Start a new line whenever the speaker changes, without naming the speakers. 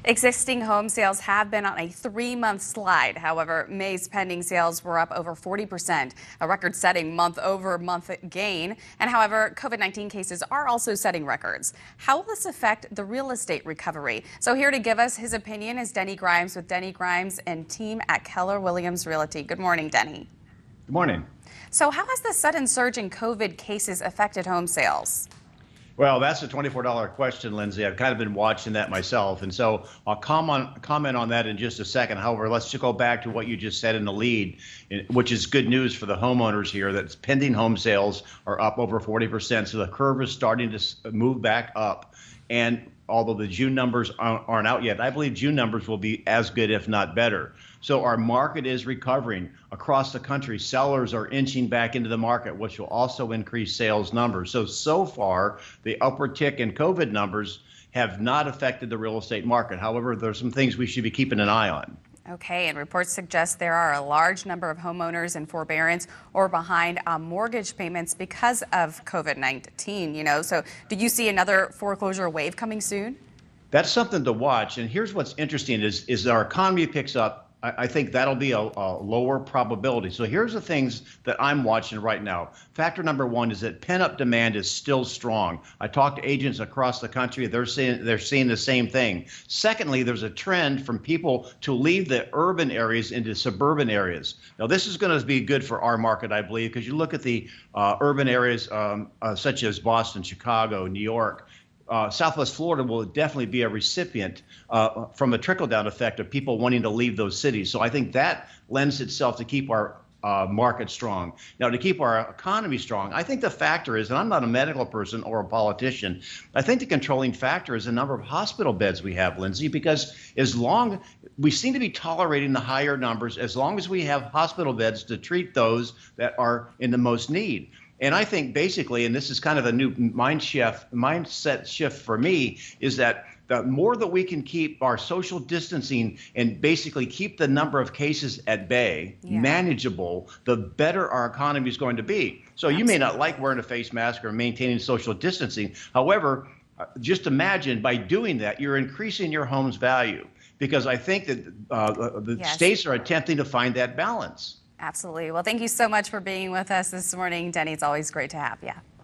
Existing home sales have been on a 3-month slide. However, May's pending sales were up over 40%, a record-setting month-over-month gain. And however, COVID-19 cases are also setting records. How will this affect the real estate recovery? So here to give us his opinion is Denny Grimes with Denny Grimes and team at Keller Williams Realty. Good morning, Denny.
Good morning.
So how has the sudden surge in COVID cases affected home sales?
Well, that's a $24 question, Lindsay. I've kind of been watching that myself, and so I'll comment on that in just a second. However, let's just go back to what you just said in the lead, which is good news for the homeowners here, that pending home sales are up over 40%. So the curve is starting to move back up. And although the June numbers aren't out yet, I believe June numbers will be as good, if not better. So our market is recovering across the country. Sellers are inching back into the market, which will also increase sales numbers. So far, the upward tick in COVID numbers have not affected the real estate market. However, there's some things we should be keeping an eye on.
Okay, and reports suggest there are a large number of homeowners in forbearance or behind on mortgage payments because of COVID-19, So do you see another foreclosure wave coming soon?
That's something to watch. And here's what's interesting is our economy picks up. I think that'll be a lower probability. So here's the things that I'm watching right now. Factor number one is that pent-up demand is still strong. I talked to agents across the country. They're seeing the same thing. Secondly, there's a trend from people to leave the urban areas into suburban areas. Now, this is going to be good for our market, I believe, because you look at the urban areas such as Boston, Chicago, New York. Southwest Florida will definitely be a recipient from a trickle-down effect of people wanting to leave those cities. So I think that lends itself to keep our market strong. Now, to keep our economy strong, I think the factor is, and I'm not a medical person or a politician, I think the controlling factor is the number of hospital beds we have, Lindsay, because we seem to be tolerating the higher numbers as long as we have hospital beds to treat those that are in the most need. And I think basically, and this is kind of a new mindset shift for me, is that the more that we can keep our social distancing and basically keep the number of cases at bay, manageable, the better our economy is going to be. So you may not like wearing a face mask or maintaining social distancing. However, just imagine by doing that, you're increasing your home's value, because I think that the states are attempting to find that balance.
Absolutely. Well, thank you so much for being with us this morning, Denny. It's always great to have you.